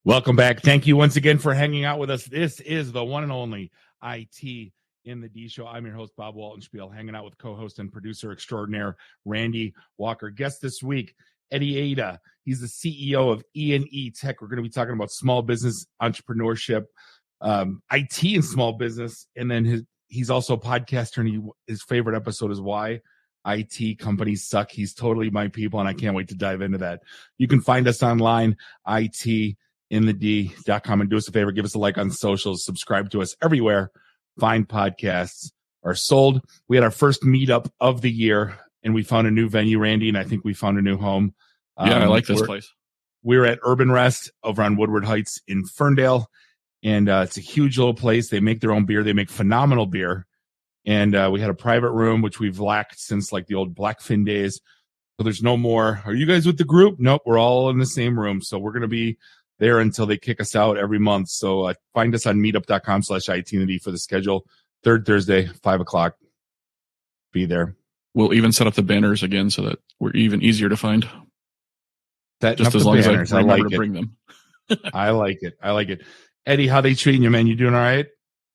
Welcome back. Thank you once again for hanging out with us. This is the one and only IT in the D Show. I'm your host, Bob Waltenspiel, hanging out with co-host and producer extraordinaire, Randy Walker. Guest this week, Eddie Eadeh. He's the CEO of E&E Tech. We're going to be talking about small business entrepreneurship, IT and small business. And then he's also a podcaster, and his favorite episode is Why IT Companies Suck. He's totally my people, and I can't wait to dive into that. You can find us online, itinthed.com, and do us a favor, give us a like on socials, subscribe to us everywhere fine podcasts are sold. We had our first meetup of the year, and we found a new venue, Randy, and I think we found a new home. I like this place. We're at Urban Rest over on Woodward Heights in Ferndale, and it's a huge little place. They make their own beer. They make phenomenal beer. And we had a private room, which we've lacked since like the old Blackfin days. So there's no more, are you guys with the group? Nope, we're all in the same room. So we're going to be there until they kick us out every month. So find us on meetup.com/ITND for the schedule. Third Thursday, 5:00. Be there. We'll even set up the banners again so that we're even easier to find. Just as long as I remember to bring them. I like it. Eddie, how they treating you, man? You doing all right?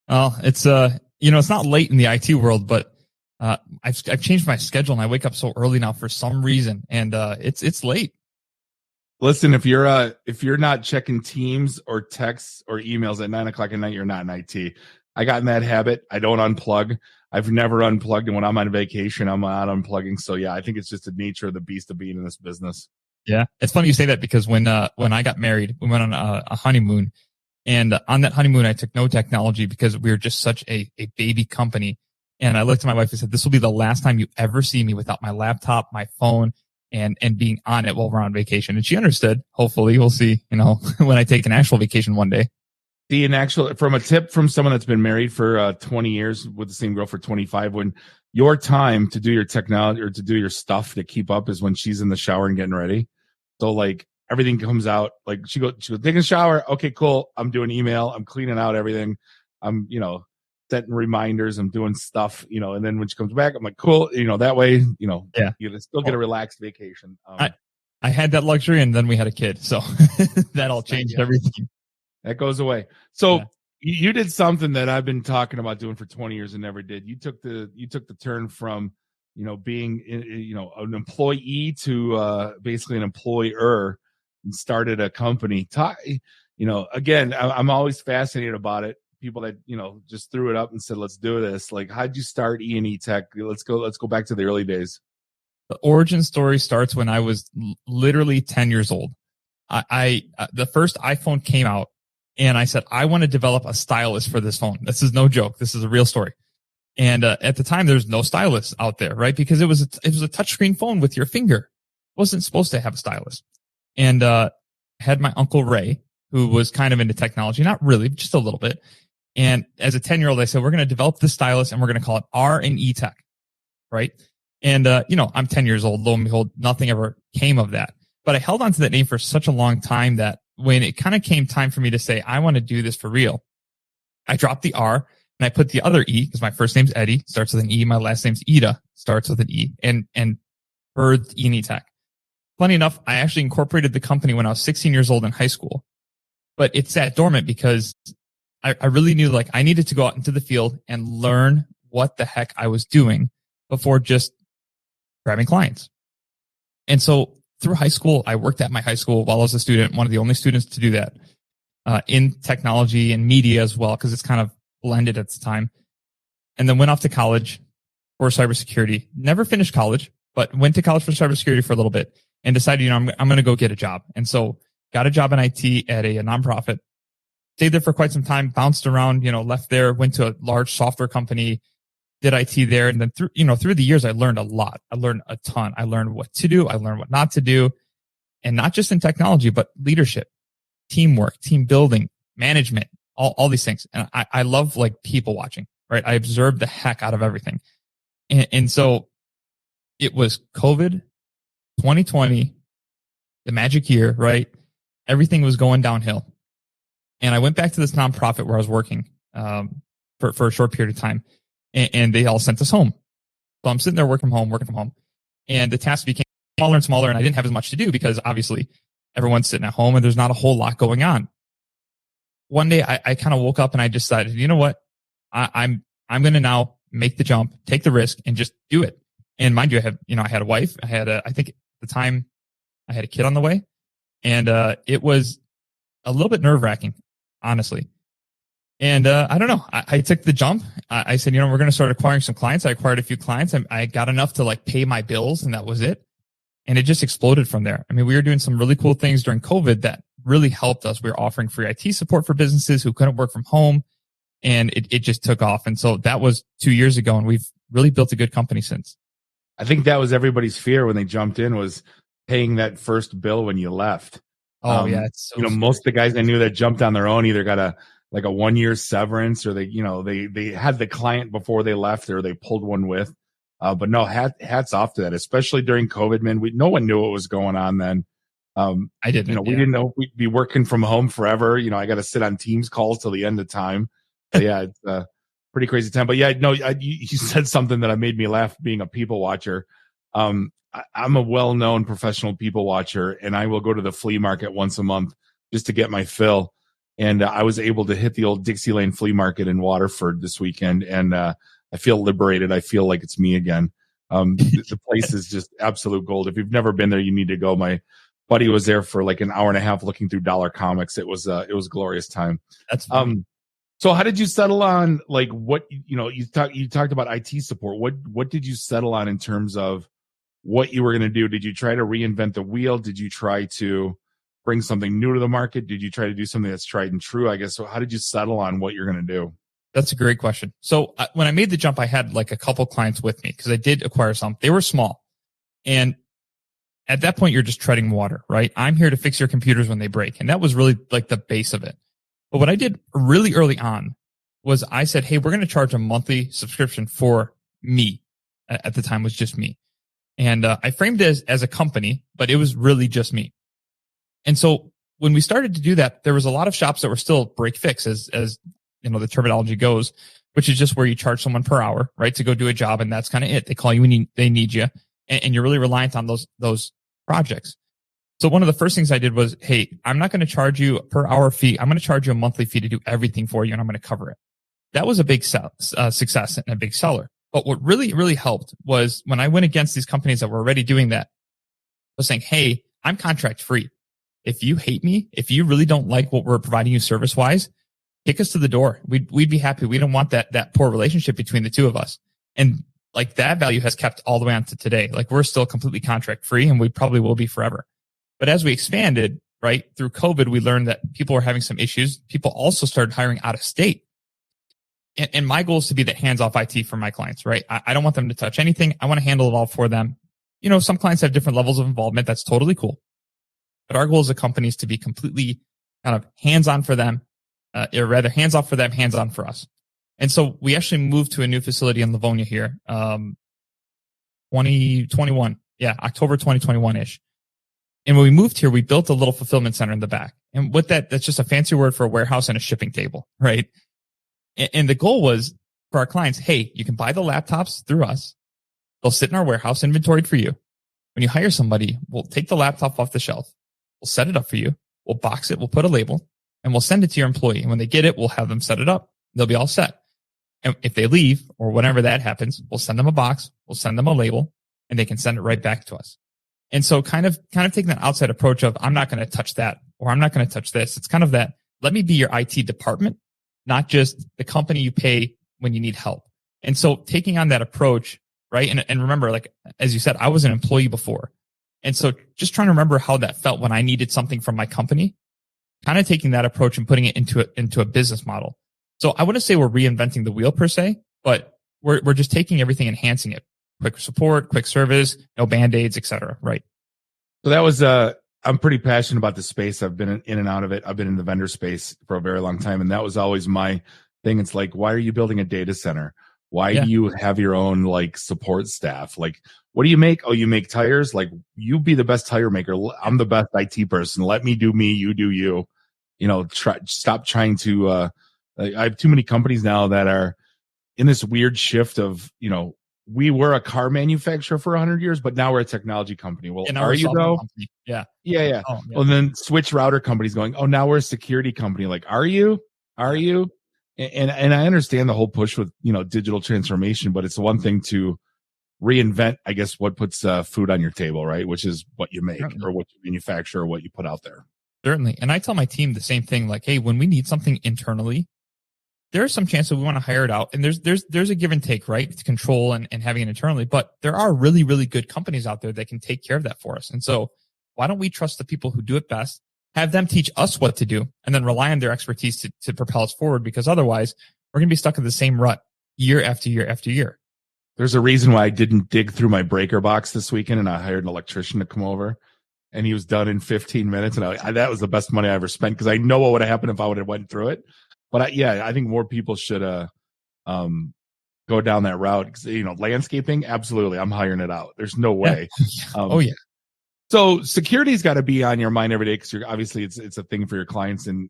Well, it's it's not late in the IT world, but I've changed my schedule and I wake up so early now for some reason, and it's late. Listen, if you're not checking Teams or texts or emails at 9:00 at night, you're not in IT. I got in that habit. I don't unplug. I've never unplugged, and when I'm on vacation, I'm not unplugging. So yeah, I think it's just the nature of the beast of being in this business. Yeah, it's funny you say that, because when I got married, we went on a honeymoon, and on that honeymoon, I took no technology because we were just such a baby company. And I looked at my wife and said, "This will be the last time you ever see me without my laptop, my phone, and being on it while we're on vacation." And she understood. Hopefully, we'll see, when I take an actual vacation one day. From a tip from someone that's been married for 20 years with the same girl for 25, when your time to do your technology or to do your stuff to keep up is when she's in the shower and getting ready. So like everything comes out, like she goes taking a shower. Okay, cool. I'm doing email. I'm cleaning out everything. I'm, setting reminders. I'm doing stuff, and then when she comes back, I'm like, cool. That way, yeah, you still get a relaxed vacation. I had that luxury, and then we had a kid. So that all changed everything. That goes away. So yeah. You did something that I've been talking about doing for 20 years and never did. You took the turn from, being, an employee to basically an employer, and started a company. Again, I'm always fascinated about it. People that, just threw it up and said, let's do this. Like, how'd you start E&E Tech? Let's go back to the early days. The origin story starts when I was literally 10 years old. The first iPhone came out, and I said, I want to develop a stylus for this phone. This is no joke. This is a real story. And at the time, there's no stylus out there, right? Because it was a touchscreen phone with your finger. It wasn't supposed to have a stylus. And I had my uncle Ray, who was kind of into technology, not really, just a little bit. And as a 10-year-old, I said, we're going to develop this stylus, and we're going to call it R&E Tech, right? And I'm 10 years old. Lo and behold, nothing ever came of that. But I held on to that name for such a long time that when it kind of came time for me to say, I want to do this for real, I dropped the R and I put the other E, because my first name's Eddie, starts with an E. My last name's Eadeh, starts with an E, and birthed E&E Tech. Funny enough, I actually incorporated the company when I was 16 years old in high school, but it sat dormant because I really knew, like, I needed to go out into the field and learn what the heck I was doing before just grabbing clients. And so through high school, I worked at my high school while I was a student, one of the only students to do that, in technology and media as well, because it's kind of blended at the time. And then went off to college for cybersecurity. Never finished college, but went to college for cybersecurity for a little bit and decided, I'm going to go get a job. And so got a job in IT at a nonprofit, stayed there for quite some time, bounced around, left there, went to a large software company, did IT there. And then through the years, I learned a lot. I learned a ton. I learned what to do. I learned what not to do. And not just in technology, but leadership, teamwork, team building, management, all these things. And I love like people watching, right? I observed the heck out of everything. And so it was COVID, 2020, the magic year, right? Everything was going downhill. And I went back to this nonprofit where I was working for a short period of time. And they all sent us home. So I'm sitting there working from home. And the tasks became smaller and smaller, and I didn't have as much to do because obviously everyone's sitting at home and there's not a whole lot going on. one day I kind of woke up and I decided, you know what? I'm going to now make the jump, take the risk, and just do it. And mind you, I had a wife. I think at the time I had a kid on the way, and it was a little bit nerve wracking, honestly. And I don't know. I took the jump. I said, we're going to start acquiring some clients. I acquired a few clients. I got enough to like pay my bills, and that was it. And it just exploded from there. I mean, we were doing some really cool things during COVID that really helped us. We were offering free IT support for businesses who couldn't work from home, and it just took off. And so that was 2 years ago, and we've really built a good company since. I think that was everybody's fear when they jumped in, was paying that first bill when you left. Oh yeah. It's so scary. Most of the guys I knew that jumped on their own either got a 1 year severance, or they had the client before they left, or they pulled one with. But no, hats off to that, especially during COVID, man. No one knew what was going on then. I didn't. We didn't know we'd be working from home forever. I got to sit on Teams calls till the end of time. But yeah, it's a pretty crazy time. But yeah, no, you said something that made me laugh. Being a people watcher, I'm a well-known professional people watcher, and I will go to the flea market once a month just to get my fill. And I was able to hit the old Dixie Lane Flea Market in Waterford this weekend, and I feel liberated. I feel like it's me again. The place is just absolute gold. If you've never been there, you need to go. My buddy was there for like an hour and a half looking through dollar comics. It was a glorious time. That's funny. So how did you settle on like what, you talked about IT support. What did you settle on in terms of what you were going to do? Did you try to reinvent the wheel? Did you try to bring something new to the market? Did you try to do something that's tried and true, I guess? So how did you settle on what you're going to do? That's a great question. So when I made the jump, I had like a couple clients with me because I did acquire some. They were small. And at that point, you're just treading water, right? I'm here to fix your computers when they break. And that was really like the base of it. But what I did really early on was I said, hey, we're going to charge a monthly subscription for me. At the time, it was just me. And I framed it as a company, but it was really just me. And so when we started to do that, there was a lot of shops that were still break fix, as the terminology goes, which is just where you charge someone per hour, right, to go do a job, and that's kind of it. They call you when they need you, and you're really reliant on those projects. So one of the first things I did was, hey, I'm not going to charge you a per hour fee. I'm going to charge you a monthly fee to do everything for you, and I'm going to cover it. That was a big success and a big seller. But what really, really helped was when I went against these companies that were already doing that, I was saying, hey, I'm contract free. If you hate me, if you really don't like what we're providing you service wise, kick us to the door. We'd be happy. We don't want that poor relationship between the two of us. And like that value has kept all the way on to today. Like we're still completely contract free, and we probably will be forever. But as we expanded, right, through COVID, we learned that people were having some issues. People also started hiring out of state. And my goal is to be the hands-off IT for my clients, right? I don't want them to touch anything. I want to handle it all for them. Some clients have different levels of involvement. That's totally cool. But our goal as a company is to be completely kind of hands-on for them, or rather hands-off for them, hands-on for us. And so we actually moved to a new facility in Livonia here, 2021. Yeah, October 2021-ish. And when we moved here, we built a little fulfillment center in the back. And with that's just a fancy word for a warehouse and a shipping table, right? And the goal was for our clients, hey, you can buy the laptops through us. They'll sit in our warehouse inventoried for you. When you hire somebody, we'll take the laptop off the shelf. We'll set it up for you. We'll box it. We'll put a label, and we'll send it to your employee. And when they get it, we'll have them set it up. They'll be all set. And if they leave or whenever that happens, we'll send them a box. We'll send them a label, and they can send it right back to us. And so kind of taking that outside approach of I'm not going to touch that, or I'm not going to touch this. It's kind of that, let me be your IT department, not just the company you pay when you need help. And so taking on that approach, right? And remember, like, as you said, I was an employee before. And so just trying to remember how that felt when I needed something from my company, kind of taking that approach and putting it into a business model. So I wouldn't say we're reinventing the wheel per se, but we're just taking everything, enhancing it. Quick support, quick service, no band-aids, et cetera. Right. So that was, I'm pretty passionate about the space. I've been in and out of it. I've been in the vendor space for a very long time. And that was always my thing. It's like, why are you building a data center? Why do you have your own like support staff? Like, what do you make? Oh, you make tires? Like, you be the best tire maker. I'm the best IT person. Let me do me. You do you. Stop trying to, I have too many companies now that are in this weird shift of, we were a car manufacturer for 100 years, but now we're a technology company. Well, are you though? Company. Yeah. Yeah. Oh, yeah. Well, then switch router companies going, oh, now we're a security company. Like, are you? And I understand the whole push with, digital transformation, but it's one thing to reinvent, I guess, what puts food on your table, right? Which is what you make or what you manufacture or what you put out there. Certainly. And I tell my team the same thing, like, hey, when we need something internally, there's some chance that we want to hire it out. And there's a give and take, right? It's control and having it internally. But there are really, really good companies out there that can take care of that for us. And so why don't we trust the people who do it best, have them teach us what to do, and then rely on their expertise to propel us forward? Because otherwise, we're going to be stuck in the same rut year after year after year. There's a reason why I didn't dig through my breaker box this weekend, and I hired an electrician to come over. And he was done in 15 minutes. And that was the best money I ever spent, because I know what would have happened if I would have went through it. But I think more people should go down that route. Landscaping, absolutely. I'm hiring it out. There's no way. Yeah. So security's got to be on your mind every day, because obviously it's a thing for your clients. And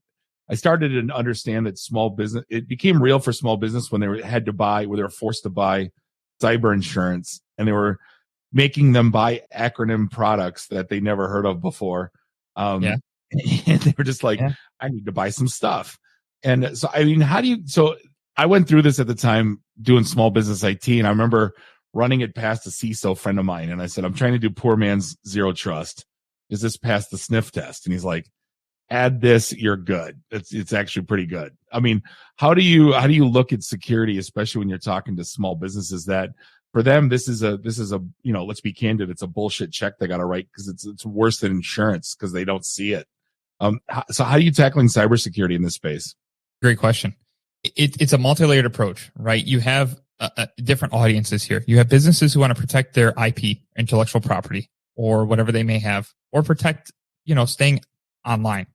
I started to understand that small business, it became real for small business when they were forced to buy cyber insurance, and they were making them buy acronym products that they never heard of before. And they were just like, I need to buy some stuff. And so, I went through this at the time doing small business IT, and I remember running it past a CISO friend of mine. And I said, I'm trying to do poor man's zero trust. Does this pass the sniff test? And he's like, add this, you're good. It's actually pretty good. I mean, how do you look at security, especially when you're talking to small businesses, that for them, this is a, let's be candid, it's a bullshit check they got to write, because it's worse than insurance because they don't see it. So how are you tackling cybersecurity in this space? Great question. It's a multi-layered approach, right? You have different audiences here. You have businesses who want to protect their IP, intellectual property, or whatever they may have, or protect, staying online.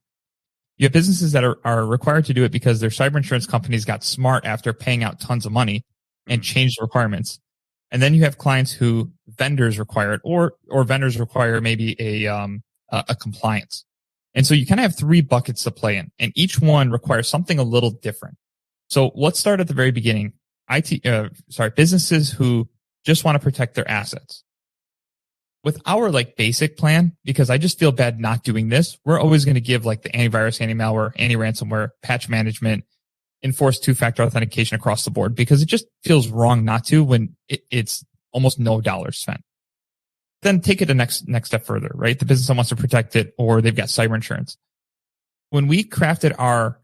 You have businesses that are required to do it because their cyber insurance companies got smart after paying out tons of money and changed the requirements. And then you have clients who vendors require it, or vendors require maybe a compliance. And so you kind of have three buckets to play in, and each one requires something a little different. So let's start at the very beginning. Businesses who just want to protect their assets. With our basic plan, because I just feel bad not doing this, we're always going to give the antivirus, anti-malware, anti-ransomware, patch management, enforce two-factor authentication across the board, because it just feels wrong not to when it's almost no dollars spent. Then take it a next step further, right? The business wants to protect it, or they've got cyber insurance. When we crafted our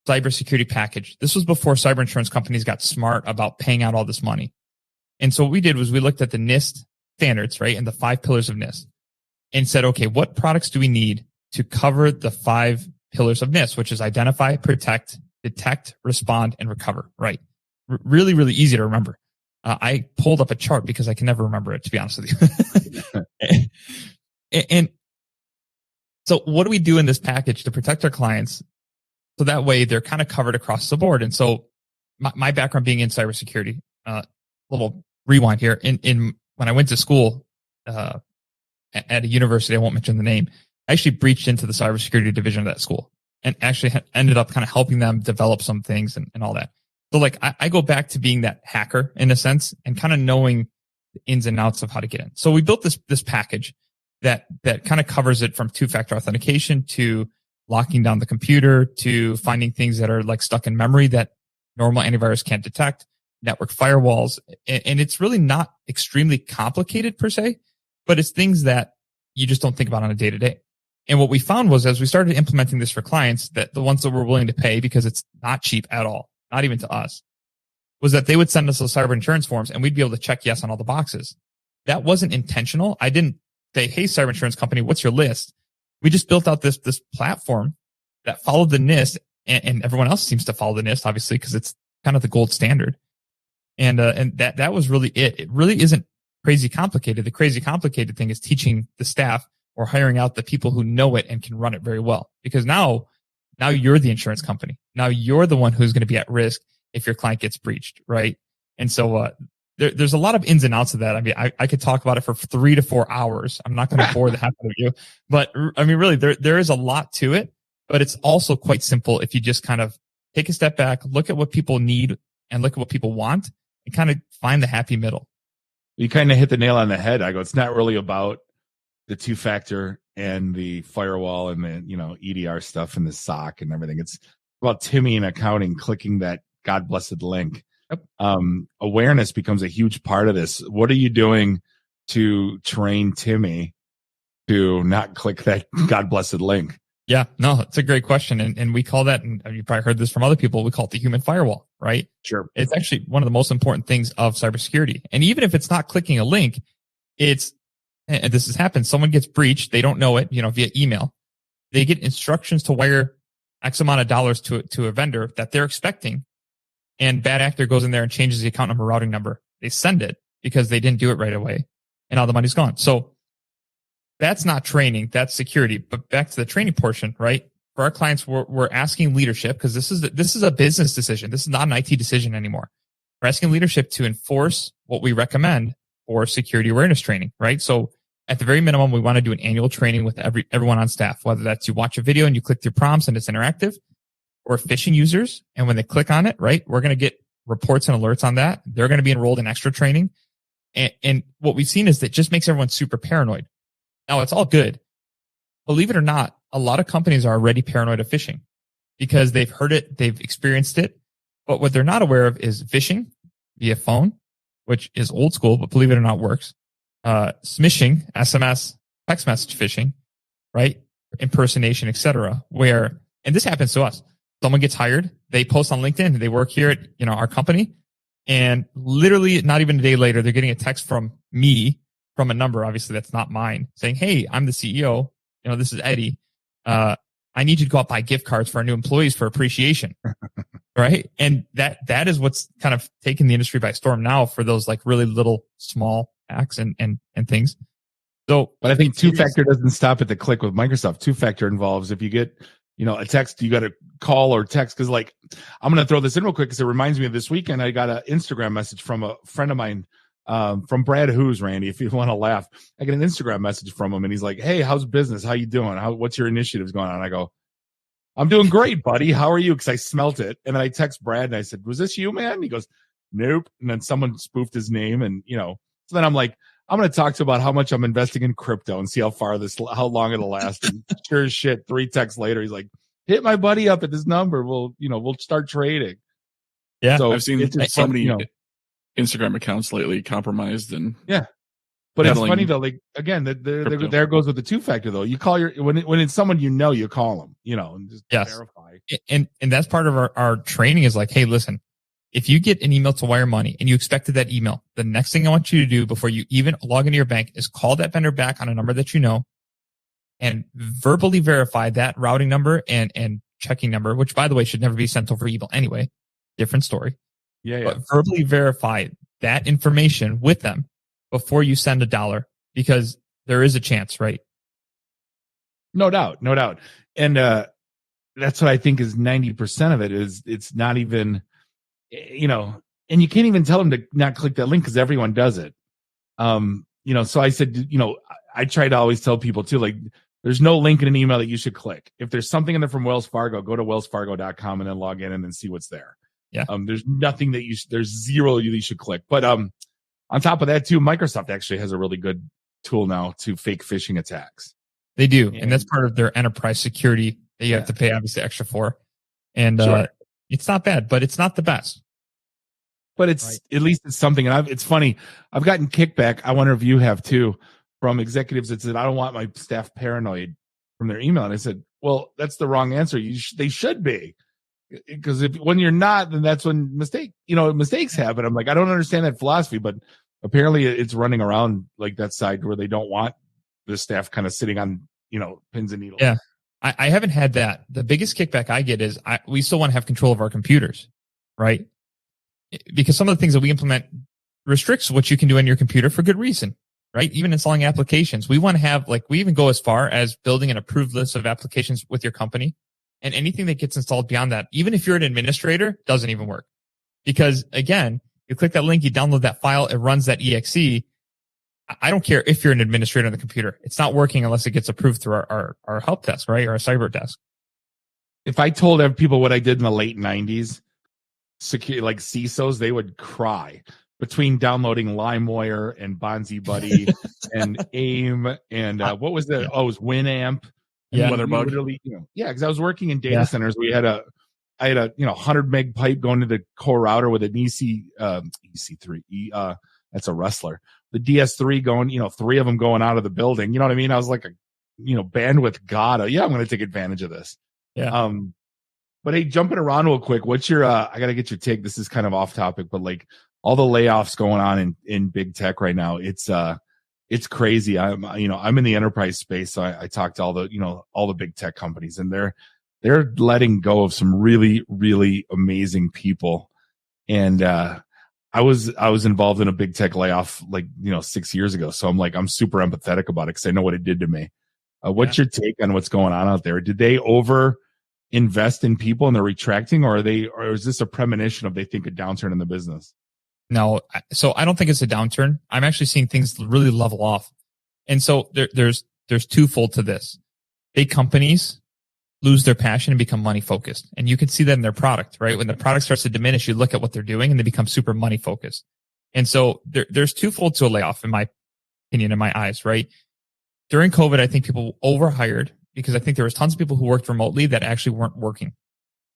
cybersecurity package, this was before cyber insurance companies got smart about paying out all this money. And so what we did was we looked at the NIST standards, right? And the 5 pillars of NIST, and said, okay, what products do we need to cover the 5 pillars of NIST, which is identify, protect, detect, respond, and recover, right? Really, really easy to remember. I pulled up a chart because I can never remember it, to be honest with you. and so what do we do in this package to protect our clients? So that way they're kind of covered across the board. And so my background being in cybersecurity, little rewind here. In when I went to school at a university, I won't mention the name, I actually breached into the cybersecurity division of that school and actually ended up kind of helping them develop some things and all that. So I go back to being that hacker in a sense and kind of knowing the ins and outs of how to get in. So we built this package that kind of covers it from two-factor authentication to locking down the computer to finding things that are stuck in memory that normal antivirus can't detect, network firewalls. And it's really not extremely complicated per se, but it's things that you just don't think about on a day-to-day. And what we found was, as we started implementing this for clients, that the ones that were willing to pay, because it's not cheap at all, not even to us, was that they would send us those cyber insurance forms and we'd be able to check yes on all the boxes. That wasn't intentional. I didn't say, hey, cyber insurance company, what's your list? We just built out this platform that followed the NIST, and everyone else seems to follow the NIST, obviously, because it's kind of the gold standard. And that was really it. It really isn't crazy complicated. The crazy complicated thing is teaching the staff or hiring out the people who know it and can run it very well. Because now you're the insurance company. Now you're the one who's going to be at risk if your client gets breached, right? And so there's a lot of ins and outs of that. I mean, I could talk about it for 3 to 4 hours. I'm not going to bore the heck out of you, but I mean, really, there is a lot to it. But it's also quite simple if you just kind of take a step back, look at what people need and look at what people want, and kind of find the happy middle. You kind of hit the nail on the head. I go, it's not really about the two-factor and the firewall and the, EDR stuff and the SOC and everything. It's about Timmy in accounting clicking that God blessed link. Yep. Awareness becomes a huge part of this. What are you doing to train Timmy to not click that God blessed link? Yeah, no, it's a great question. And we call that, and you probably heard this from other people, we call it the human firewall, right? Sure. It's actually one of the most important things of cybersecurity. And even if it's not clicking a link, and this has happened, someone gets breached, they don't know it, via email. They get instructions to wire X amount of dollars to a vendor that they're expecting. And bad actor goes in there and changes the account number, routing number. They send it because they didn't do it right away. And all the money's gone. So that's not training, that's security. But back to the training portion, right? For our clients, we're asking leadership, because this is a business decision. This is not an IT decision anymore. We're asking leadership to enforce what we recommend for security awareness training, right? So at the very minimum, we want to do an annual training with everyone on staff, whether that's you watch a video and you click through prompts and it's interactive, or phishing users. And when they click on it, right, we're going to get reports and alerts on that. They're going to be enrolled in extra training. And what we've seen is that just makes everyone super paranoid. Now, it's all good. Believe it or not, a lot of companies are already paranoid of phishing because they've heard it, they've experienced it. But what they're not aware of is phishing via phone, which is old school, but believe it or not, works. Smishing, SMS, text message phishing, right? Impersonation, etc. And this happens to us. Someone gets hired, they post on LinkedIn, they work here at, our company, and literally not even a day later, they're getting a text from me, from a number, obviously that's not mine, saying, "Hey, I'm the CEO. This is Eddie. I need you to go out buy gift cards for our new employees for appreciation." Right? And that is what's kind of taken the industry by storm now for those like really little small acts and things. So, but I think two-factor doesn't stop at the click with Microsoft. Two-factor involves if you get a text, you got to call or text. Because I'm going to throw this in real quick because it reminds me of this weekend. I got an Instagram message from a friend of mine, from Brad Who's, Randy, if you want to laugh. I get an Instagram message from him and he's like, "Hey, how's business? How you doing? What's your initiatives going on?" I go, "I'm doing great, buddy. How are you?" Because I smelt it. And then I text Brad and I said, "Was this you, man?" And he goes, "Nope." And then someone spoofed his name. And, so then I'm like, I'm going to talk to about how much I'm investing in crypto and see how long it'll last. And sure as shit, 3 texts later, he's like, "Hit my buddy up at this number. We'll start trading." Yeah. So I've seen so many Instagram accounts lately compromised and yeah. But it's funny though, like again, there goes with the two-factor though. You call when it's someone you call them, and just verify. And that's part of our training is like, hey, listen, if you get an email to wire money and you expected that email, the next thing I want you to do before you even log into your bank is call that vendor back on a number that you know and verbally verify that routing number and checking number, which by the way should never be sent over email anyway. Different story. Yeah. But verbally verify that information with them before you send $1, because there is a chance, right? No doubt. And that's what I think is 90% of it is it's not even, and you can't even tell them to not click that link because everyone does it. So I said, I try to always tell people too, like, there's no link in an email that you should click. If there's something in there from Wells Fargo, go to wellsfargo.com and then log in and then see what's there. Yeah. There's nothing that there's zero that you should click. But on top of that too, Microsoft actually has a really good tool now to fake phishing attacks. They do. And that's part of their enterprise security that you have to pay obviously extra for. And sure. It's not bad, but it's not the best. But it's at least it's something. And it's funny. I've gotten kickback. I wonder if you have too, from executives that said, "I don't want my staff paranoid from their email." And I said, well, that's the wrong answer. They should be. Because when you're not, then that's when mistakes happen. I'm like, I don't understand that philosophy, but apparently it's running around like that side where they don't want the staff kind of sitting on, pins and needles. Yeah. I haven't had that. The biggest kickback I get is we still want to have control of our computers, right? Because some of the things that we implement restricts what you can do on your computer for good reason, right? Even installing applications. We want to have, we even go as far as building an approved list of applications with your company. And anything that gets installed beyond that, even if you're an administrator, doesn't even work. Because again, you click that link, you download that file, it runs that exe. I don't care if you're an administrator on the computer. It's not working unless it gets approved through our help desk, right? Or our cyber desk. If I told people what I did in the late 90s, security, like CISOs, they would cry between downloading LimeWire and Bonzi Buddy and AIM and what was the? Oh, it was Winamp. Yeah, Weatherbug. Literally, because I was working in data centers. I had a 100 meg pipe going to the core router with an EC3. That's a wrestler. The DS3 going, 3 of them going out of the building. You know what I mean? I was like bandwidth god. I'm going to take advantage of this. Yeah. But hey, jumping around real quick, what's your? I got to get your take. This is kind of off topic, but like all the layoffs going on in big tech right now, it's crazy. I'm in the enterprise space, so I talk to all the big tech companies, and they're letting go of some really, really amazing people. And I was involved in a big tech layoff 6 years ago, so I'm super empathetic about it because I know what it did to me. What's your take on what's going on out there? Did they over invest in people and they're retracting, or is this a premonition of they think a downturn in the business? No, so I don't think it's a downturn. I'm actually seeing things really level off. And so there's twofold to this. Big companies lose their passion and become money focused. And you can see that in their product, right? When the product starts to diminish, you look at what they're doing and they become super money focused. And so there's twofold to a layoff, in my opinion, in my eyes, right? During COVID, I think people overhired because I think there was tons of people who worked remotely that actually weren't working,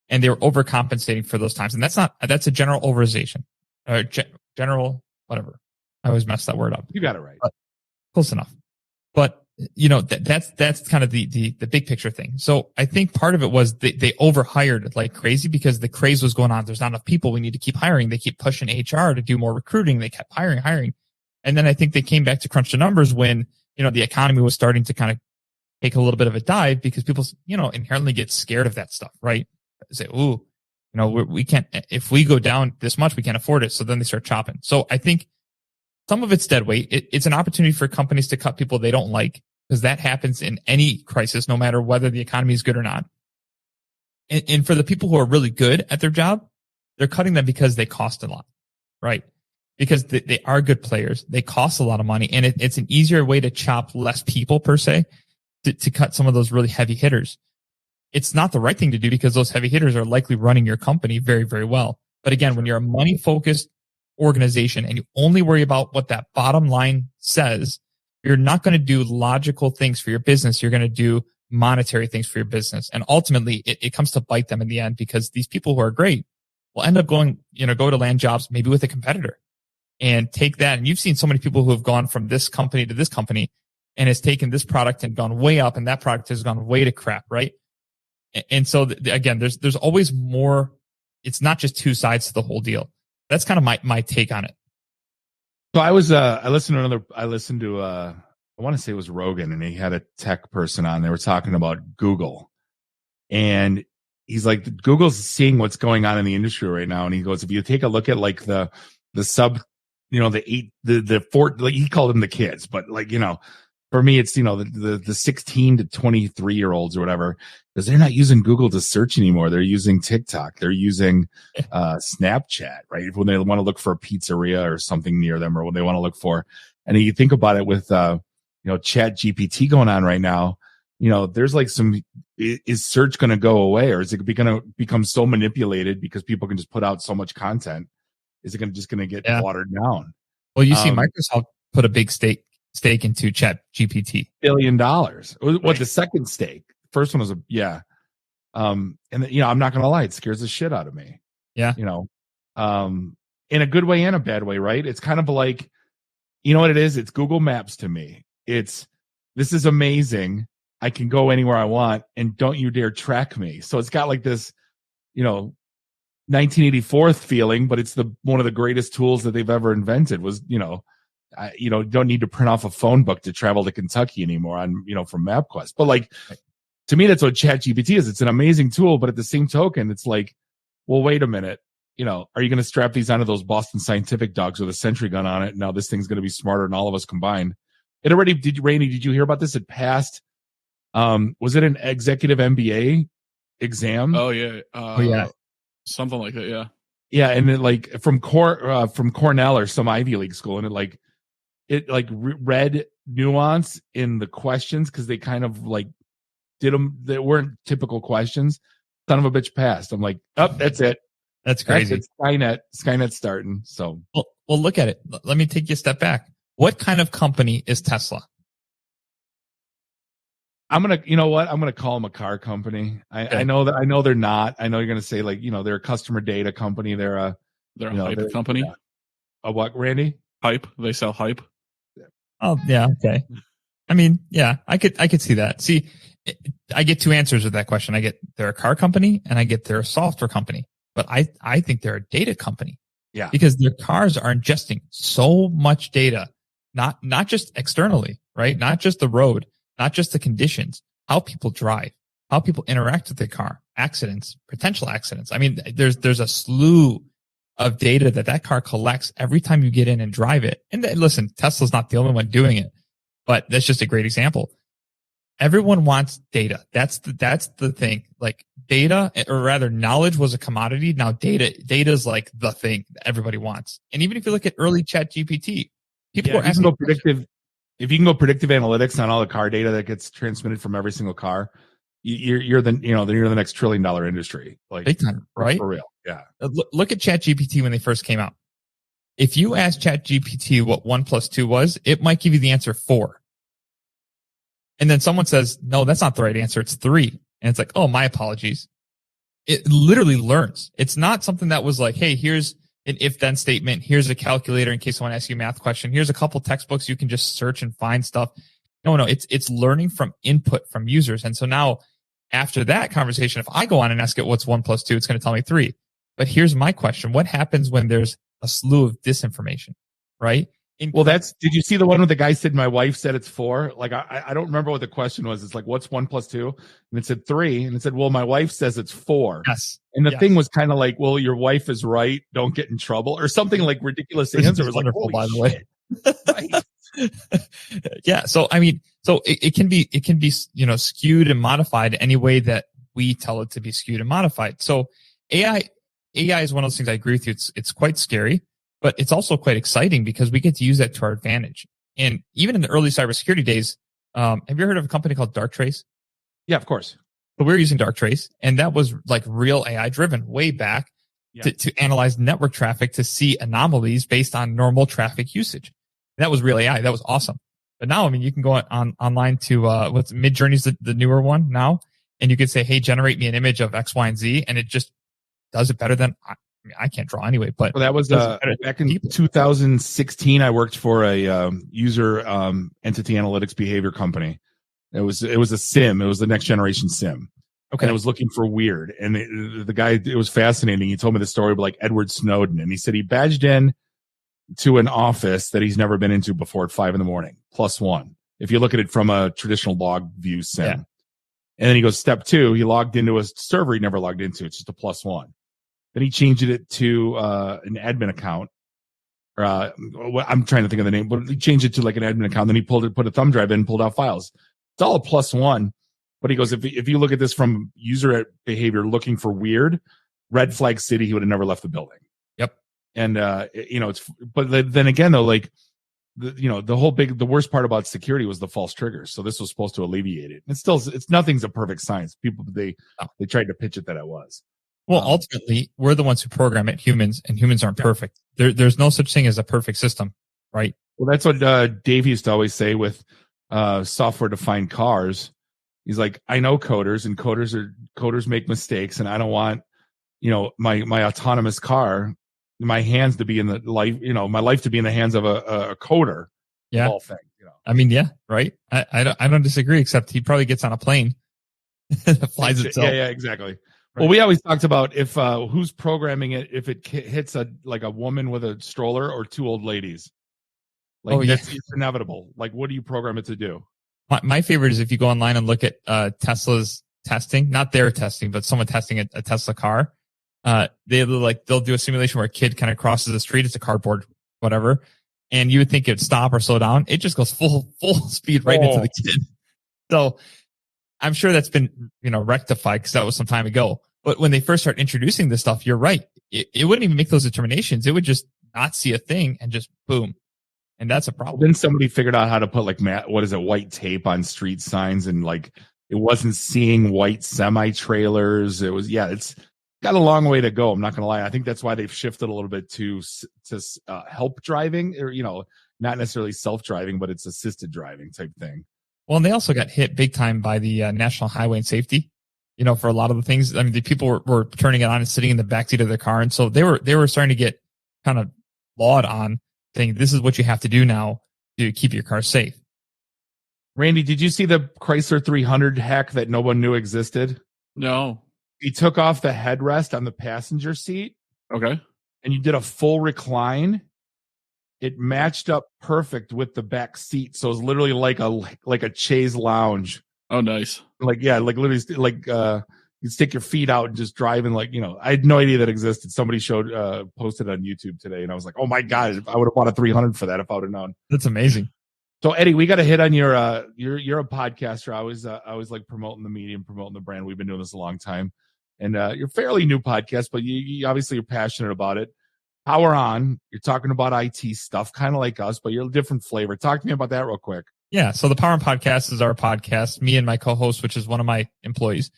and they were overcompensating for those times. And that's a general overization. General, whatever. I always mess that word up. You got it right. Close enough. But that's kind of the big picture thing. So I think part of it was they overhired like crazy because the craze was going on. There's not enough people. We need to keep hiring. They keep pushing HR to do more recruiting. They kept hiring. And then I think they ccame back to crunch the numbers when, the economy was starting to kind of take a little bit of a dive because people, inherently get scared of that stuff, right? Say, ooh, we can't, if we go down this much, we can't afford it. So then they start chopping. So I think some of it's dead weight. It's an opportunity for companies to cut people they don't like, because that happens in any crisis, no matter whether the economy is good or not. And for the people who are really good at their job, they're cutting them because they cost a lot, right? Because they are good players. They cost a lot of money, and it's an easier way to chop less people per se to cut some of those really heavy hitters. It's not the right thing to do because those heavy hitters are likely running your company very, very well. But again, when you're a money focused organization and you only worry about what that bottom line says, you're not going to do logical things for your business. You're going to do monetary things for your business. And ultimately it comes to bite them in the end, because these people who are great will end up going, go to land jobs, maybe with a competitor, and take that. And you've seen so many people who have gone from this company to this company and has taken this product and gone way up, and that product has gone way to crap, right? And so again, there's always more. It's not just two sides to the whole deal. That's kind of my take on it. So I listened to I want to say it was Rogan, and he had a tech person on. They were talking about Google, and he's like, Google's seeing what's going on in the industry right now. And he goes, if you take a look at like the sub, the four, like he called them the kids, but for me, it's, the 16 to 23 year olds or whatever, because they're not using Google to search anymore. They're using TikTok. They're using Snapchat, right? When they want to look for a pizzeria or something near them, or when they want to look for, and you think about it with, Chat GPT going on right now, there's like is search going to go away, or is it going to become so manipulated because people can just put out so much content? Is it going to get watered down? Well, you see Microsoft put a big stake into Chat GPT. $1 billion. What, the second stake? First one was and I'm not gonna lie, it scares the shit out of me. Yeah. In a good way and a bad way, right? It's kind of like, what it is? It's Google Maps to me. This is amazing. I can go anywhere I want, and don't you dare track me. So it's got like this, 1984 feeling, but it's one of the greatest tools that they've ever invented. Was, don't need to print off a phone book to travel to Kentucky anymore from MapQuest. But like, to me, that's what ChatGPT is. It's an amazing tool, but at the same token, it's like, well, wait a minute. Are you going to strap these onto those Boston Scientific dogs with a sentry gun on it? Now this thing's going to be smarter than all of us combined. It already did. Randy, did you hear about this? It passed. Was it an executive MBA exam? Oh yeah. Something like that. Yeah. Yeah. And then like from Cornell or some Ivy League school. And it read nuance in the questions, because they kind of like did them. They weren't typical questions. Son of a bitch passed. I'm like, oh, that's it. That's crazy. Skynet's starting. So, well, look at it. Let me take you a step back. What kind of company is Tesla? You know what? I'm gonna call them a car company. I know they're not. I know you're gonna say like, they're a customer data company. They're a hype company. Yeah. A what, Randy? Hype. They sell hype. Oh yeah, okay. I mean, yeah, I could see that. See, I get two answers with that question. I get they're a car company and I get they're a software company. But I think they're a data company. Yeah. Because their cars are ingesting so much data, not just externally, right? Not just the road, not just the conditions, how people drive, how people interact with their car, accidents, potential accidents. I mean, there's a slew of data that car collects every time you get in and drive it. And listen, Tesla's not the only one doing it, but that's just a great example. Everyone wants data. That's the thing. Like data, or rather knowledge was a commodity. Now data is like the thing that everybody wants. And even if you look at early ChatGPT, people were asking if you can go predictive analytics on all the car data that gets transmitted from every single car, you're the next $1 trillion industry. Like big time, right? For real. Yeah. Look at ChatGPT when they first came out. If you ask ChatGPT what 1 + 2 was, it might give you the answer 4. And then someone says, no, that's not the right answer. It's 3. And it's like, oh, my apologies. It literally learns. It's not something that was like, hey, here's an if-then statement. Here's a calculator in case someone asks you a math question. Here's a couple textbooks you can just search and find stuff. No, it's learning from input from users. And so now after that conversation, if I go on and ask it what's 1 + 2, it's going to tell me 3. But here's my question. What happens when there's a slew of disinformation, right? Did you see the one where the guy said, my wife said it's 4? Like, I don't remember what the question was. It's like, what's 1 + 2? And it said 3. And it said, well, my wife says it's 4. Yes. And the thing was kind of like, well, your wife is right. Don't get in trouble, or something like ridiculous answer. It was wonderful, like, by the way. Right. Yeah. So, I mean, it can be, skewed and modified any way that we tell it to be skewed and modified. So AI is one of those things. I agree with you. It's quite scary. But it's also quite exciting because we get to use that to our advantage. And even in the early cybersecurity days, have you heard of a company called Darktrace? Yeah, of course. So we were using Darktrace, and that was like real AI driven way back to analyze network traffic to see anomalies based on normal traffic usage. That was real AI. That was awesome. But now, I mean, you can go online to what's Midjourney's the newer one now, and you could say, hey, generate me an image of X, Y, and Z, and it just does it better than I can't draw anyway, but that was back in 2016. I worked for a user entity analytics behavior company. It was a SIM. It was the next generation SIM. Okay, and I was looking for weird, and the guy, it was fascinating. He told me the story of like Edward Snowden, and he said he badged in to an office that he's never been into before at 5 a.m. +1. If you look at it from a traditional log view SIM, and then he goes step 2. He logged into a server he never logged into. It's just a +1. Then he changed it to an admin account. I'm trying to think of the name, but he changed it to like an admin account. Then he put a thumb drive in, pulled out files. It's all a +1. But he goes, if you look at this from user behavior looking for weird, red flag city, he would have never left the building. Yep. And but then again though, like the worst part about security was the false triggers. So this was supposed to alleviate it. It's nothing's a perfect science. People they tried to pitch it that it was. Well, ultimately, we're the ones who program it, humans, and humans aren't perfect. There's no such thing as a perfect system, right? Well, that's what Dave used to always say with software-defined cars. He's like, I know coders, and coders make mistakes, and I don't want, my autonomous car, my hands to be in the life, my life to be in the hands of a coder. Yeah. Of all things, I mean, yeah, right. I don't disagree, except he probably gets on a plane that flies itself. Yeah, exactly. Right. Well, we always talked about if who's programming it, if it hits a woman with a stroller or 2 old ladies. It's inevitable. Like, what do you program it to do? My favorite is if you go online and look at Tesla's testing, not their testing, but someone testing a Tesla car. They'll do a simulation where a kid kind of crosses the street. It's a cardboard, whatever. And you would think it'd stop or slow down. It just goes full speed right into the kid. So I'm sure that's been, rectified because that was some time ago. But when they first start introducing this stuff, you're right. It wouldn't even make those determinations. It would just not see a thing and just boom. And that's a problem. Then somebody figured out how to put white tape on street signs, and it wasn't seeing white semi trailers. It was, it's got a long way to go. I'm not going to lie. I think that's why they've shifted a little bit to help driving, or, not necessarily self-driving, but it's assisted driving type thing. Well, and they also got hit big time by the National Highway and Safety, for a lot of the things. I mean, the people were turning it on and sitting in the backseat of their car. And so they were starting to get kind of laud on saying, this is what you have to do now to keep your car safe. Randy, did you see the Chrysler 300 hack that no one knew existed? No. He took off the headrest on the passenger seat. Okay. And you did a full recline. It matched up perfect with the back seat. So it was literally like a chaise lounge. Oh, nice. Literally you stick your feet out and just drive. And I had no idea that existed. Somebody posted on YouTube today. And I was like, oh my God, I would have bought a 300 for that if I would have known. That's amazing. So Eddie, we got to hit on you're a podcaster. I was like promoting the medium, promoting the brand. We've been doing this a long time, and you're fairly new podcast, but you obviously you're passionate about it. Power On, you're talking about IT stuff, kind of like us, but you're a different flavor. Talk to me about that real quick. Yeah. So the Power On podcast is our podcast. Me and my co-host, which is one of my employees,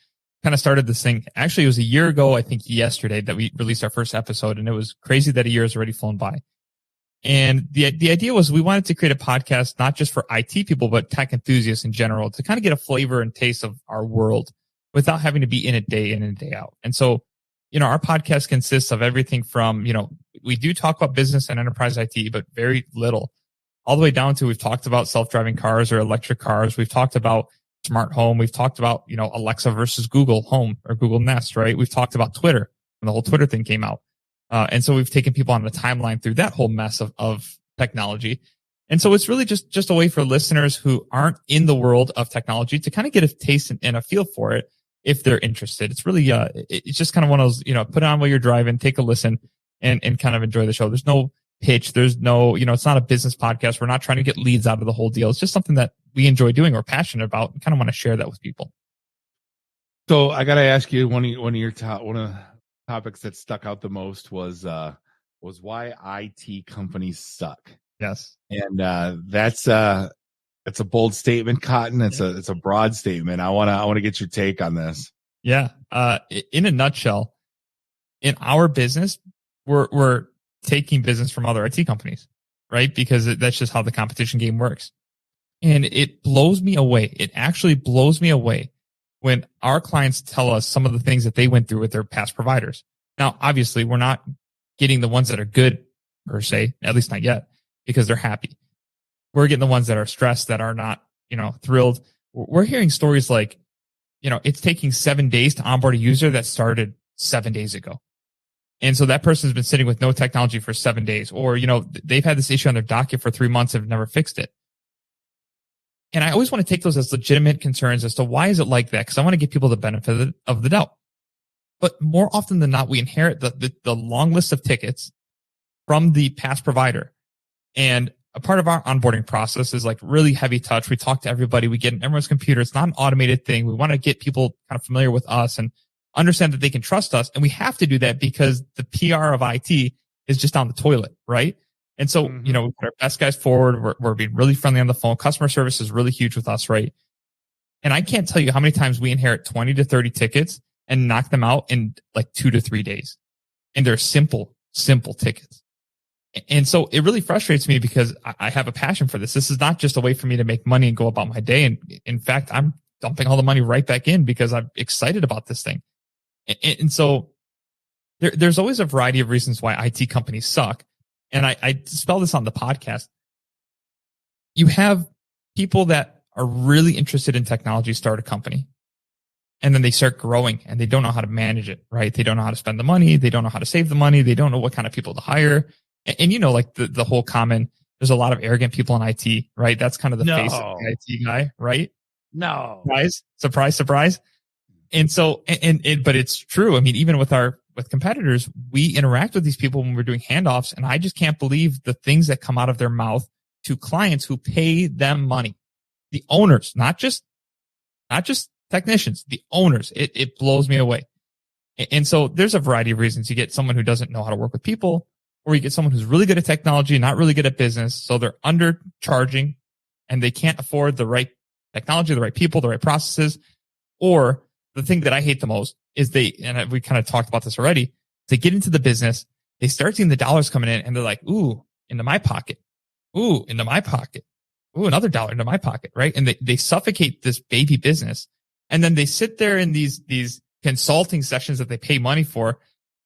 kind of started this thing. Actually, it was a year ago, I think yesterday, that we released our first episode, and it was crazy that a year has already flown by. And the idea was we wanted to create a podcast, not just for IT people, but tech enthusiasts in general, to kind of get a flavor and taste of our world without having to be in it day in and day out. And so, our podcast consists of everything from, we do talk about business and enterprise IT, but very little, all the way down to we've talked about self-driving cars or electric cars. We've talked about smart home. We've talked about, Alexa versus Google Home or Google Nest, right? We've talked about Twitter when the whole Twitter thing came out. And so we've taken people on a timeline through that whole mess of technology. And so it's really just a way for listeners who aren't in the world of technology to kind of get a taste and a feel for it if they're interested. It's really, it's just kind of one of those, put it on while you're driving, take a listen and kind of enjoy the show. There's no pitch. There's no, it's not a business podcast. We're not trying to get leads out of the whole deal. It's just something that we enjoy doing. We're passionate about and kind of want to share that with people. So I got to ask you, one of the topics that stuck out the most was why IT companies suck. Yes. And that's a bold statement, Cotton. It's a broad statement. I want to get your take on this. Yeah. In a nutshell, in our business, we're taking business from other IT companies, right? Because that's just how the competition game works. And it blows me away. It actually blows me away when our clients tell us some of the things that they went through with their past providers. Now, obviously, we're not getting the ones that are good per se, at least not yet, because they're happy. We're getting the ones that are stressed, that are not, thrilled. We're hearing stories like, it's taking 7 days to onboard a user that started 7 days ago. And so that person's been sitting with no technology for 7 days, or, they've had this issue on their docket for 3 months and have never fixed it. And I always want to take those as legitimate concerns as to why is it like that? Because I want to give people the benefit of the doubt. But more often than not, we inherit the long list of tickets from the past provider. And a part of our onboarding process is like really heavy touch. We talk to everybody. We get in everyone's computer. It's not an automated thing. We want to get people kind of familiar with us and understand that they can trust us. And we have to do that because the PR of IT is just down the toilet, right? And so, we put our best guys forward. We're being really friendly on the phone. Customer service is really huge with us, right? And I can't tell you how many times we inherit 20 to 30 tickets and knock them out in like 2 to 3 days. And they're simple tickets. And so it really frustrates me because I have a passion for this. This is not just a way for me to make money and go about my day. And in fact, I'm dumping all the money right back in because I'm excited about this thing. And so there's always a variety of reasons why IT companies suck. And I spell this on the podcast. You have people that are really interested in technology start a company. And then they start growing and they don't know how to manage it, right? They don't know how to spend the money. They don't know how to save the money. They don't know what kind of people to hire. And like the whole common, there's a lot of arrogant people in IT, right? That's kind of the face of the IT guy, right? No. Surprise. And so, but it's true. I mean, even with competitors, we interact with these people when we're doing handoffs, and I just can't believe the things that come out of their mouth to clients who pay them money. The owners, not just technicians, the owners. It blows me away. And so there's a variety of reasons. You get someone who doesn't know how to work with people, or you get someone who's really good at technology, not really good at business. So they're undercharging and they can't afford the right technology, the right people, the right processes. Or the thing that I hate the most is and we kind of talked about this already, they get into the business, they start seeing the dollars coming in and they're like, ooh, into my pocket. Ooh, into my pocket. Ooh, another dollar into my pocket, right? And they suffocate this baby business. And then they sit there in these consulting sessions that they pay money for.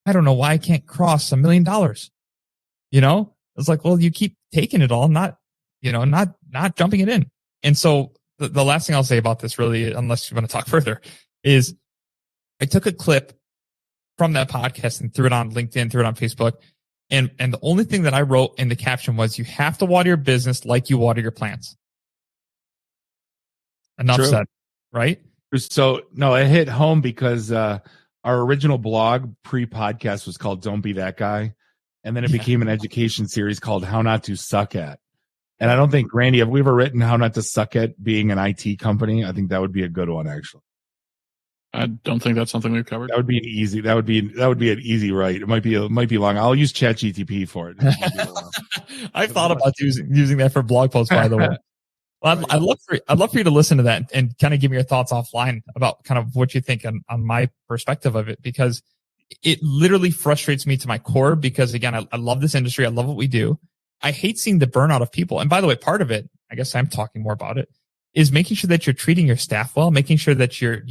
I don't know why I can't cross $1 million. It's like, well, you keep taking it all, not jumping it in. And so the last thing I'll say about this, really, unless you want to talk further, is I took a clip from that podcast and threw it on LinkedIn, threw it on Facebook. And the only thing that I wrote in the caption was, you have to water your business like you water your plants. Enough said, right? So, no, it hit home because our original blog pre-podcast was called Don't Be That Guy. And then it became an education series called How Not to Suck At. And I don't think, Randy, have we ever written How Not to Suck At being an IT company? I think that would be a good one, actually. I don't think that's something we've covered. That would be an easy write. It might be long. I'll use ChatGPT for it. I've thought about using that for blog posts, by the way. Well, I'd love for you to listen to that and kind of give me your thoughts offline about kind of what you think on my perspective of it, because it literally frustrates me to my core, because again, I love this industry. I love what we do. I hate seeing the burnout of people. And by the way, part of it, I guess I'm talking more about it, is making sure that you're treating your staff well, making sure that you're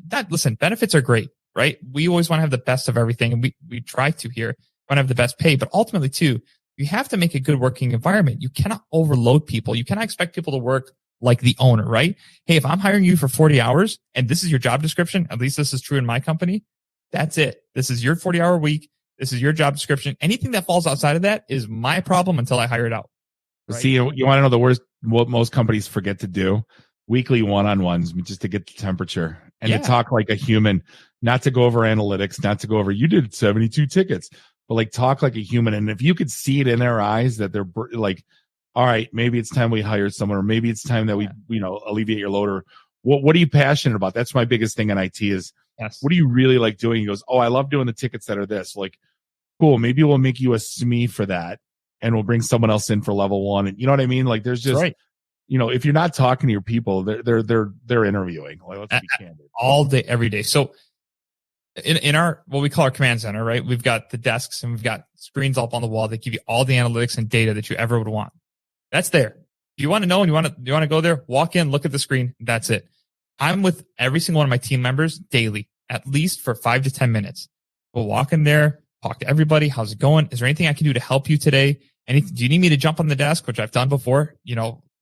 not, listen, benefits are great, right? We always want to have the best of everything, and we try to here, want to have the best pay, but ultimately too, you have to make a good working environment. You cannot overload people. You cannot expect people to work like the owner, right? Hey, if I'm hiring you for 40 hours and this is your job description, at least this is true in my company, that's it. This is your 40-hour week. This is your job description. Anything that falls outside of that is my problem until I hire it out. Right? See, you want to know the worst, what most companies forget to do? Weekly one-on-ones, just to get the temperature and to talk like a human, not to go over analytics, not to go over, you did 72 tickets, but like talk like a human. And if you could see it in their eyes that they're like, all right, maybe it's time we hire someone, or maybe it's time that we, alleviate your load, or what are you passionate about? That's my biggest thing in IT is, what do you really like doing? He goes, oh, I love doing the tickets that are this. Like, cool. Maybe we'll make you a SME for that, and we'll bring someone else in for level one. And you know what I mean? Like, there's just, if you're not talking to your people, they're interviewing. Like, let's be candid. All day, every day. So in our, what we call our command center, right? We've got the desks and we've got screens up on the wall that give you all the analytics and data that you ever would want. That's there. If you want to know and you want to go there, walk in, look at the screen. That's it. I'm with every single one of my team members daily, at least for 5 to 10 minutes. We'll walk in there, talk to everybody. How's it going? Is there anything I can do to help you today? Do you need me to jump on the desk, which I've done before?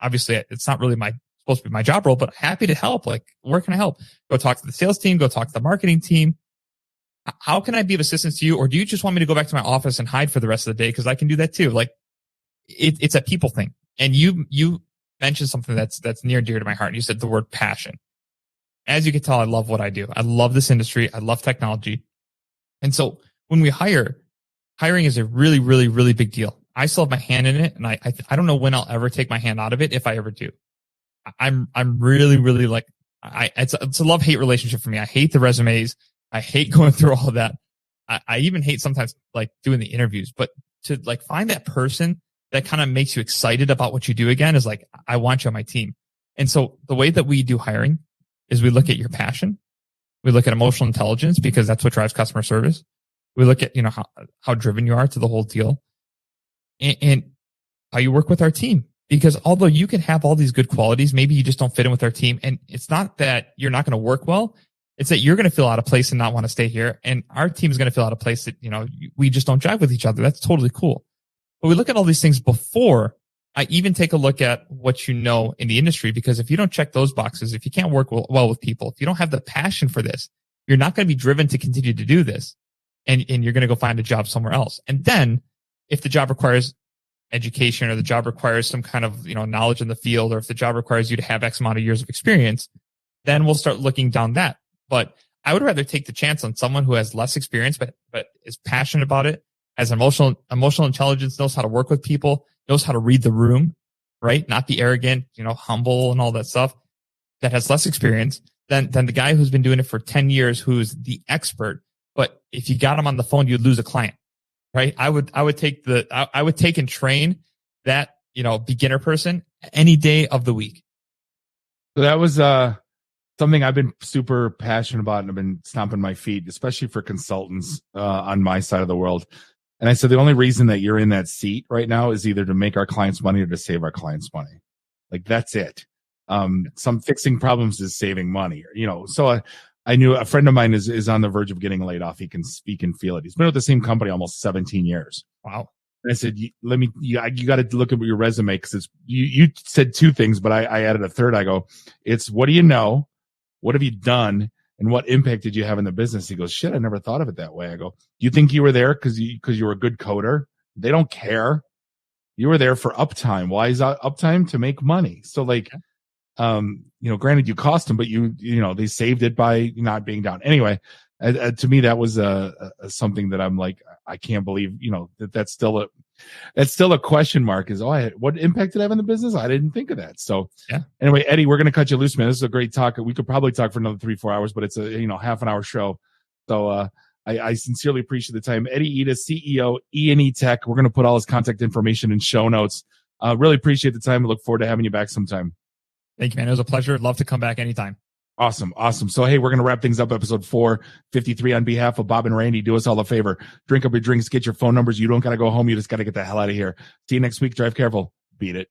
Obviously it's not really supposed to be my job role, but happy to help. Like, where can I help? Go talk to the sales team, go talk to the marketing team. How can I be of assistance to you? Or do you just want me to go back to my office and hide for the rest of the day? Cause I can do that too. Like, it's a people thing. And you mentioned something that's near and dear to my heart. You said the word passion. As you can tell, I love what I do. I love this industry. I love technology. And so when we hiring is a really, really, really big deal. I still have my hand in it, and I don't know when I'll ever take my hand out of it, if I ever do. I'm really, really like, it's a love-hate relationship for me. I hate the resumes. I hate going through all of that. I even hate sometimes like doing the interviews, but to like find that person that kind of makes you excited about what you do again is like, I want you on my team. And so the way that we do hiring is we look at your passion. We look at emotional intelligence, because that's what drives customer service. We look at, how driven you are to the whole deal, and how you work with our team. Because although you can have all these good qualities, maybe you just don't fit in with our team. And it's not that you're not going to work well. It's that you're going to feel out of place and not want to stay here. And our team is going to feel out of place that, we just don't jive with each other. That's totally cool. But we look at all these things before I even take a look at what in the industry, because if you don't check those boxes, if you can't work well with people, if you don't have the passion for this, you're not going to be driven to continue to do this. And you're going to go find a job somewhere else. And then if the job requires education, or the job requires some kind of, knowledge in the field, or if the job requires you to have X amount of years of experience, then we'll start looking down that. But I would rather take the chance on someone who has less experience, but is passionate about it, has emotional intelligence, knows how to work with people, knows how to read the room, right? Not be arrogant, humble and all that stuff, that has less experience than the guy who's been doing it for 10 years, who's the expert. But if you got him on the phone, you'd lose a client, right? I would take and train that, beginner person any day of the week. So that was, something I've been super passionate about, and I've been stomping my feet, especially for consultants on my side of the world. And I said, the only reason that you're in that seat right now is either to make our clients money or to save our clients money. Like, that's it. Some fixing problems is saving money, So I knew a friend of mine is on the verge of getting laid off. He can speak and feel it. He's been with the same company almost 17 years. Wow. And I said, you got to look at your resume, because you said two things, but I added a third. I go, it's what do you know? What have you done? And what impact did you have in the business? He goes, shit, I never thought of it that way. I go, do you think you were there because you were a good coder? They don't care. You were there for uptime. Why is uptime? To make money. So like, granted you cost them, but they saved it by not being down. Anyway, to me, that was something that I'm like, I can't believe, that's still a question mark. Is what impact did I have in the business? I didn't think of that. So yeah. Anyway, Eddie, we're going to cut you loose, man. This is a great talk. We could probably talk for another 3-4 hours, but it's a half an hour show. So I sincerely appreciate the time. Eddie Eadeh, CEO, E&E Tech. We're going to put all his contact information in show notes. Really appreciate the time. I look forward to having you back sometime. Thank you, man. It was a pleasure. Love to come back anytime. Awesome. So, hey, we're going to wrap things up. Episode 453. On behalf of Bob and Randy, do us all a favor. Drink up your drinks, get your phone numbers. You don't got to go home. You just got to get the hell out of here. See you next week. Drive careful. Beat it.